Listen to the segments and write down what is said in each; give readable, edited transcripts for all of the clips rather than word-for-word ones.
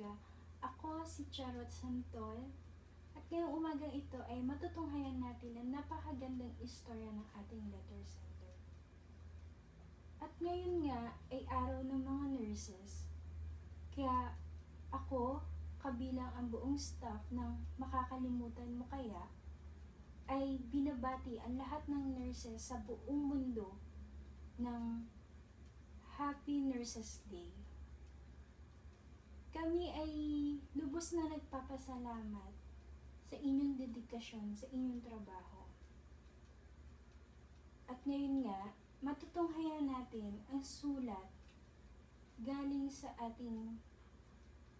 umaga. Ako si Charot Santol at ngayong umagang ito ay matutunghayan natin ang napakagandang istorya ng ating letter center. At ngayon nga ay araw ng mga nurses. Kaya ako, kabilang ang buong staff ng Makakalimutan Mo Kaya, ay binabati ang lahat ng nurses sa buong mundo ng Happy Nurses Day. Kami ay lubos na nagpapasalamat sa inyong dedikasyon, sa inyong trabaho. At ngayon nga, matutunghayan natin ang sulat galing sa ating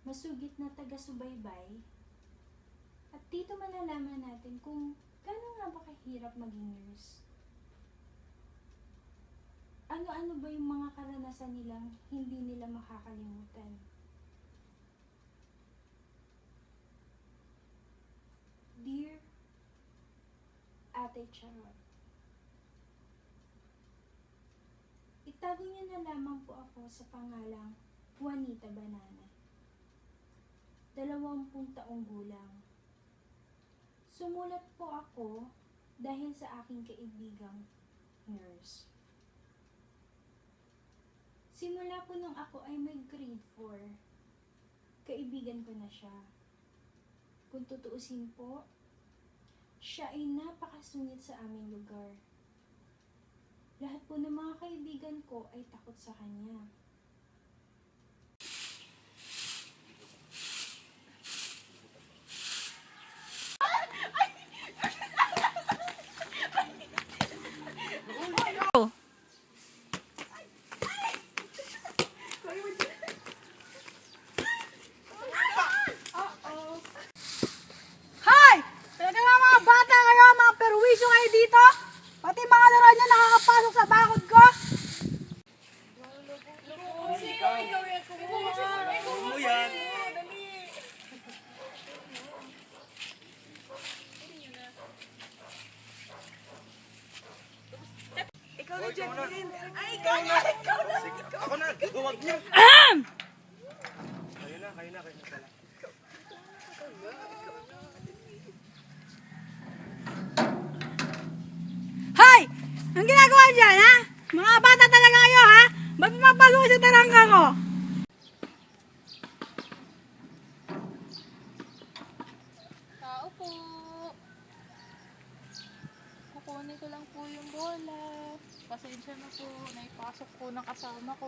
masugid na taga-subaybay. At dito malalaman natin kung gaano nga ba kahirap maging nurse. Ano-ano ba yung mga karanasan nilang hindi nila makakalimutan? Dear Ate Charot, itago niyo na lamang po ako sa pangalang Juanita Banana. 20 taong gulang. Sumulat po ako dahil sa aking kaibigang nurse. Simula po nung ako ay may grade 4, kaibigan ko na siya. Kung tutuusin po, siya ay napakasungit sa aming lugar. Lahat po ng mga kaibigan ko ay takot sa kanya. Pati mga laro niya nakakapasok sa bakod ko. Ikaw na, Jacqueline. Ay, ikaw na. Ako na, duwag niyo. Kayo na pala. Hoy! Ang ginagawa dyan, ha? Mga bata talaga kayo, ha? Ba't mapasok sa tarangka ko? Tao po. Kukunin ko lang po yung bola. Pasensya na po. Naipasok po ng kasama ko.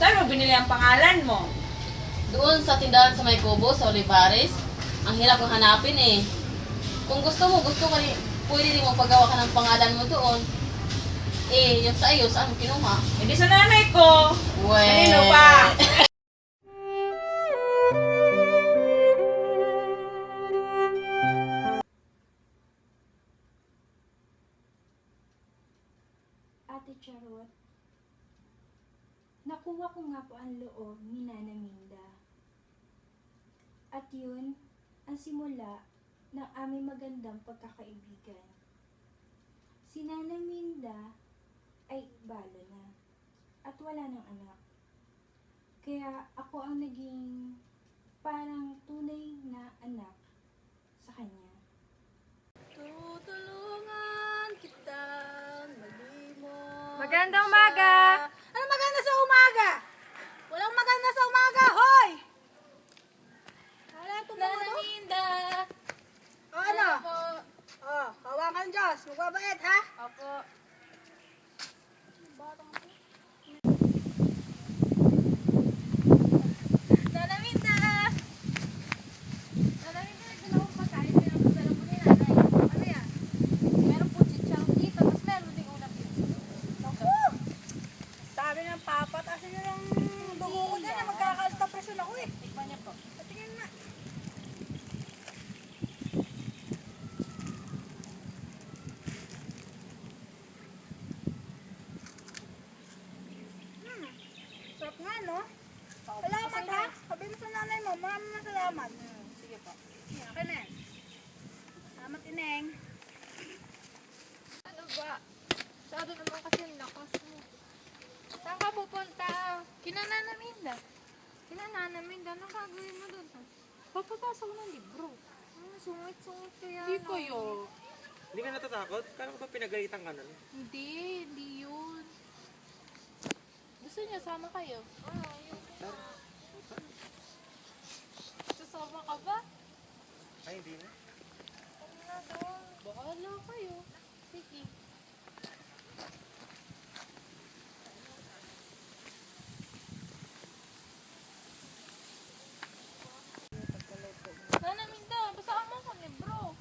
Saan mo binili ang pangalan mo? Doon sa tindahan sa may Kubo, sa Olivares. Ang hirap ng hanapin eh. Kung gusto ko rin, pwede rin mo paggawa ka ng pangalan mo doon. Eh, yung sa iyo, saan mo kinuha? Hindi sa nanay ko. Weh. Kanino pa? Ate Charot, nakuha ko nga po ang loob ni Nana Minda. At yun ang simula ng aming magandang pagkakaibigan. Si Nana Minda ay balo na at wala ng anak. Kaya ako ang naging parang tunay na anak sa kanya. Tutulungan kita malimot. Magandang umaga! Ano maganda sa umaga? Walang maganda sa umaga, hoy! Wala itong mga to? Nanaminda. O ano? Po. O, kawakan Diyos. Magbabait, ha? Opo. Nanaminda. Nanaminda, nagdala ko pagkain. Pinapagdala ko ni nanay. Ano yan? Meron po chichang dito. Tapos meron ding ulam dito. Naku! Sarap nga, no? Salamat ha. Sabi mo sa nanay mo, maraming salamat. Sige po. Okay na. Salamat, Ineng. Ano ba? Sabi naman kasi ang lakas mo. Saan ka pupunta? Kina Nana Minda. Kina Nana Minda, anong gagawin mo doon? Papapasok ng libro. Sungit-sungit kaya. Hindi ko yun. Hindi ka natatakot? Kala ko ba pinagalitan ka nun? Hindi yun. Gusto niya sama kayo? Susama ka ba? Ay, hindi na. Ano na doon? Bahala kayo. Sige. Nana Minda, basaan mo ko libro.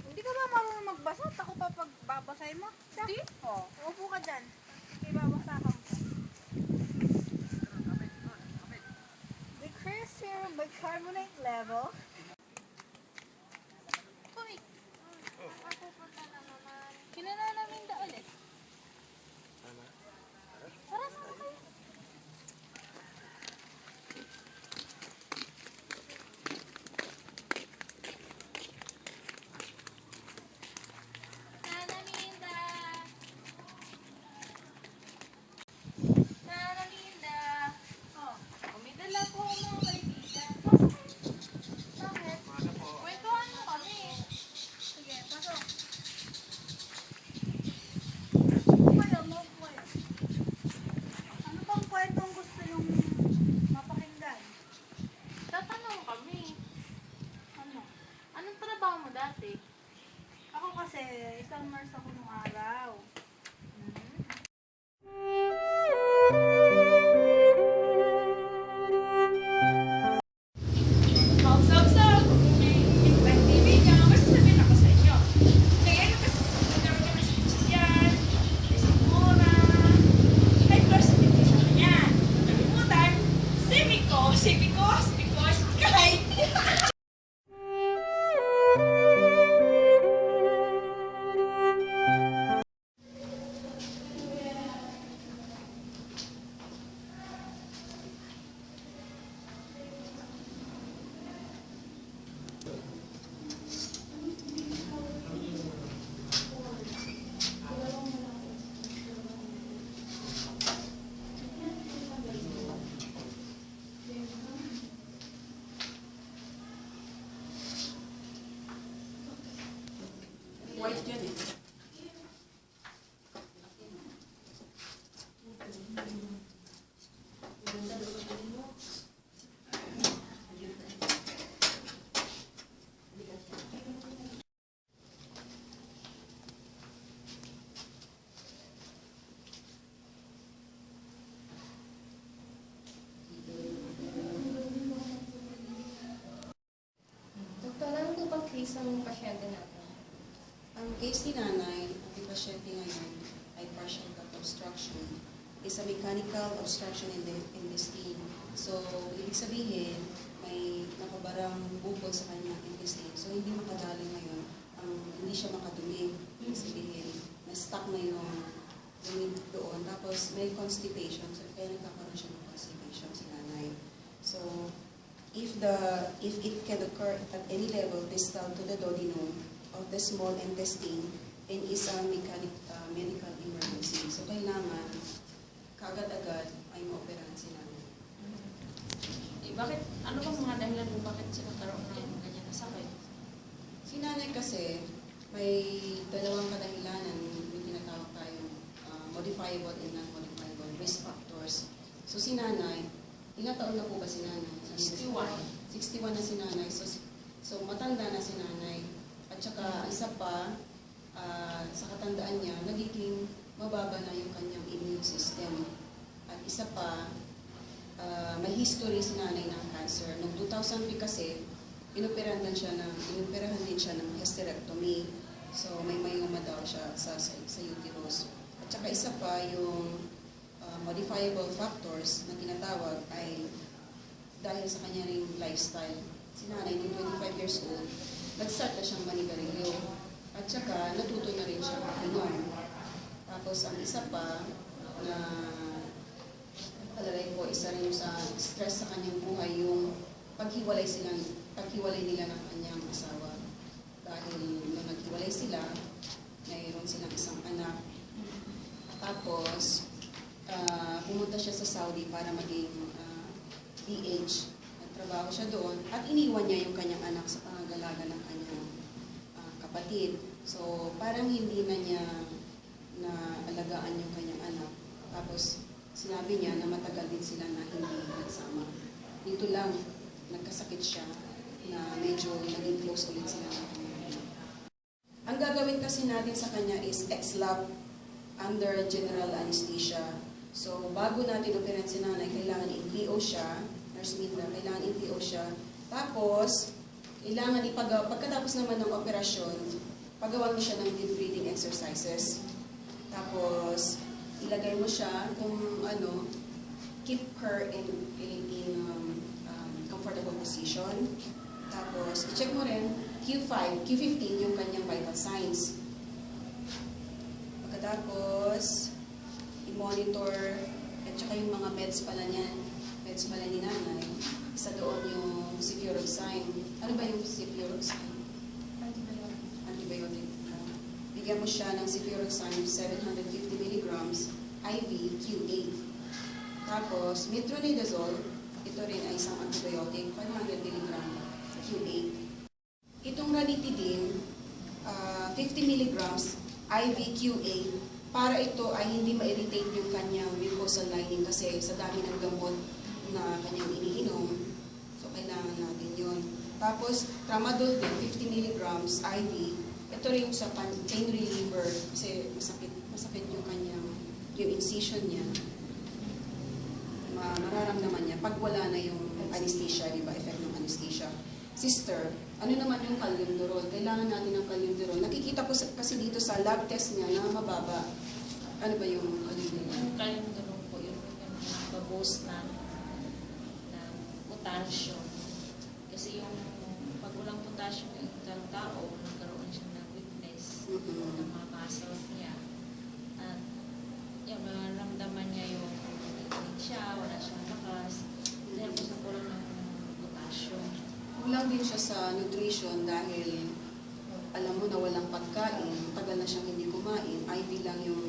Hindi ka ba marunong magbasa? At ako pa pagbabasahin mo? Hindi. Oo. Upo ka dyan. Okay, babasahan ko. Decrease serum bicarbonate level. Uy! Ako punta na naman. Kinana namin da ulit. Tama. Tara, sama kayo. Nana Minda! Nana Minda! Oh, umidala po ako mga kaibigan. Bakit? Kwentuhan mo kami. Sige, pasok. Kayo, mo kayo. Ano bang kwentong gusto yung mapakinggan? Tatanong kami. Ano? Anong trabaho mo dati? Ako kasi, isang nurse ako nung araw. Mausap-sap, may TV ka, masasabihin ako sa inyo. Ngayon, kasi nagkaroon kami sa Chichian, may Simura, high percentage sa kanya. Nalimutan, Civico is kahit. Doktor, ano po bang case ng pasyente natin? Ang case ni nanay, ang pasyente ngayon ay partial gut obstruction. Is a mechanical obstruction in the intestine. So, ibig sabihin, may nakabarang bukol sa kanyang intestine. So, hindi makadali ngayon. Hindi siya makadumi. Ibig sabihin, na-stuck na yung dumi doon. Tapos, may constipation. So, kaya nagkakaroon siya ng constipation si nanay. So, if it can occur at any level distal to the duodenum of the small intestine, then is a medical emergency. So, kailangan kaagad-agad ay maoperahan si nanay. Bakit, ano bang mga dahilan kung bakit siya nagkaroon ng ganyan na sakit? Si nanay kasi, may dalawang kadahilanan yung tinatawag tayong modifiable and non-modifiable risk factors. So si nanay, ilang taon na po ba si nanay? 61. 61 na si nanay. So matanda na si nanay. At saka isa pa, sa katandaan niya, nagiging mababa na yung kanyang immune system. At isa pa, may history si nanay ng cancer. Noong 2003 kasi, inoperahan din siya ng hysterectomy. So, may myoma daw siya sa uterus. At saka isa pa, yung modifiable factors na tinatawag ay dahil sa kanya ring lifestyle. Si nanay, noong 25 years old, nag-start na siyang manigarilyo. At saka, natuto na rin siya mag-inom. Tapos, ang isa pa, na kanyang buhay yung paghiwalay nila ng kanyang asawa. Dahil nung naghiwalay sila, mayroon silang isang anak. Tapos, pumunta siya sa Saudi para maging PH. Nagtrabaho siya doon at iniwan niya yung kanyang anak sa pangangalaga ng kanyang kapatid. So, parang hindi na niya naalagaan yung kanyang anak. Tapos, sinabi niya na matagal din sila na hindi nagsama. Dito lang, nagkasakit siya na medyo naging close ulit sila ng kanyang anak. Ang gagawin kasi natin sa kanya is ex-lab under general anesthesia. So, bago natin operahan si nanay, kailangan i-NPO siya, Nurse Minda, kailangan i-NPO siya. Tapos, kailangan pagkatapos naman ng operasyon, pagawan mo siya ng deep breathing exercises. Tapos, ilagay mo siya kung keep her in comfortable position. Tapos, i-check mo rin Q5, Q15 yung kanyang vital signs. Pagkatapos, i-monitor at saka yung mga meds pala ni nanay. Isa doon yung cefuroxime. Ano ba yung cefuroxime? Antibiotic. Bigyan mo siya ng cefuroxime 750 mg IV Q8. Tapos, metronidazole, ito rin ay isang antibiotic, 500 mg Q8. Itong ranitidine, 50 mg IV Q8, para ito ay hindi ma-irritate yung kanyang mucosal lining kasi sa dami ng gamot na kanyang iniinom. So, kailangan natin yun. Tapos, tramadol din, 50 mg IV. Ito rin yung sa pain reliever kasi masakit yung incision niya. Mararamdaman niya pag wala na yung anesthesia, di ba? Effect ng anesthesia. Sister, ano naman yung calyndorol? Kailangan natin ng calyndorol. Nakikita ko kasi dito sa lab test niya na mababa. Ano ba yung calyndorol? Yung calyndorol po, yung pag-boost ng potassium. Kasi yung pag walang potassium yung isang tao, nagkaroon siya ng weakness ng mga muscles niya. At yung maramdaman niya yung siya, wala siyang lakas. Dahil po sa kulang ng potassium. Kulang din siya sa nutrition dahil alam mo na walang pagkain, tagal na siyang hindi kumain, IV lang yung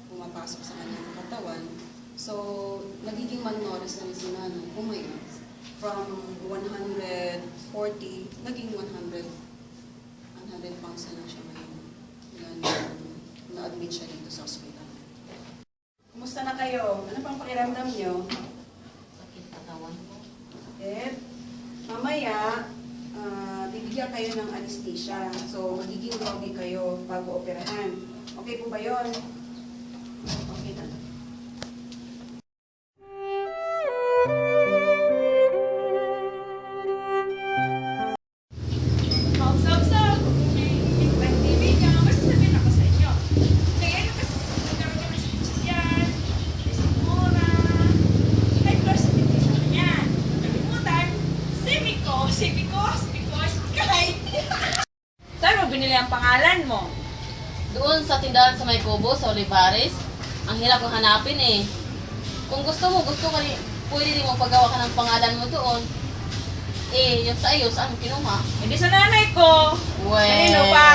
pumapasok sa kanyang katawan. So, nagiging malnourished na rin si nanay. Umayon. From 140, naging 100 pounds na lang siya ngayon. Na-admit siya dito sa hospital. Kumusta na kayo? Ano pang pakiramdam niyo? Sakit katawan ko. Mamaya, bibigyan kayo ng anesthesia. So, magiging lobby kayo bago operahan. Okay po ba yun? Okay na. Mausap-usap, nagkaibigan, basta sabihin ako sa inyo. Ngayon kasi nagkaroon kami sa Chichian, Simura, high blood sensitivity sa kanya. Nalimutan, Civico, Sky. Saan mo binili ang pangalan mo? Doon sa tindahan sa May Kubo, sa Olivares, ang hirap kong hanapin eh. Kung gusto ka rin, pwede rin magpagawa ka ng pangalan mo doon. Eh, yung sa iyo, saan mo kinuha? Hindi sa nanay ko. Weh. Kanino pa?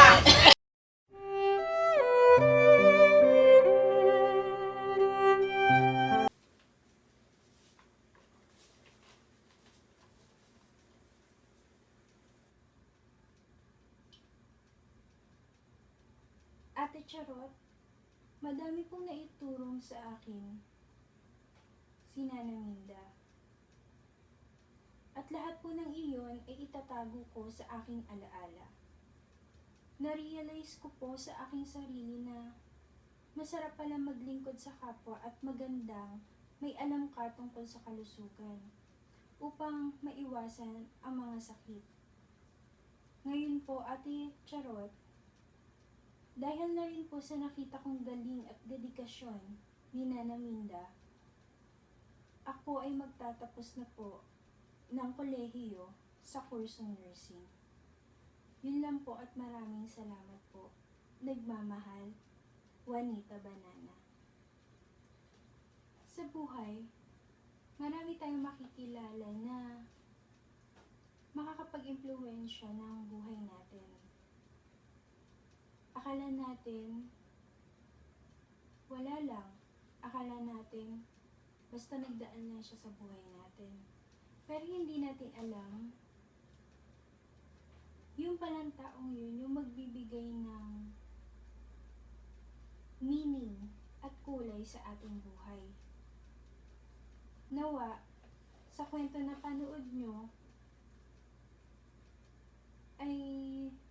Ate Charot, madami pong naiturong sa akin si Nana Minda. At lahat po ng iyon ay itatago ko sa aking alaala. Na-realize ko po sa aking sarili na masarap pala maglingkod sa kapwa at magandang may alam ka tungkol sa kalusugan upang maiwasan ang mga sakit. Ngayon po, Ate Charot, dahil na rin po sa nakita kong galing at dedikasyon ni Nana Minda, ako ay magtatapos na po ng kolehiyo sa kursong nursing. Yun lang po at maraming salamat po. Nagmamahal, Juanita Banana. Sa buhay, marami tayong makikilala na makakapag-impluwensya ng buhay natin. Akala natin, wala lang. Akala natin, basta nagdaan lang siya sa buhay natin. Pero hindi natin alam, yung palang taong yun, yung magbibigay ng meaning at kulay sa ating buhay. Nawa, sa kwento na panood nyo, ay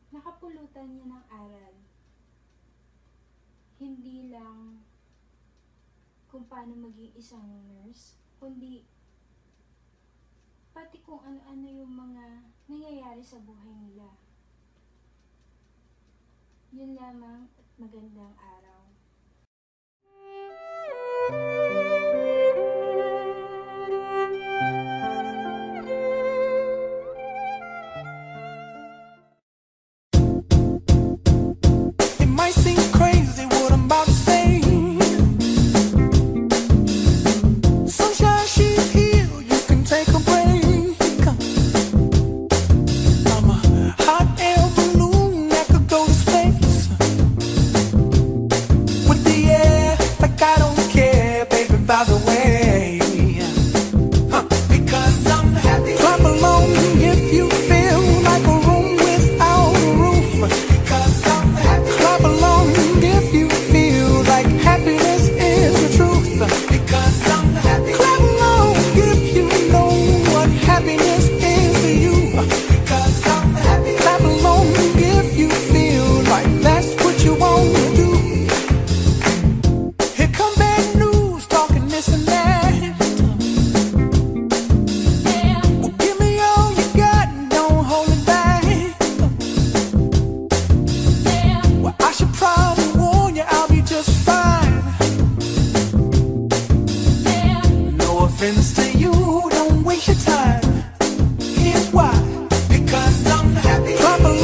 nakapulutan niya ng aral. Hindi lang kung paano maging isang nurse, kundi pati kung ano-ano yung mga nangyayari sa buhay nila. Yun lamang at magandang araw.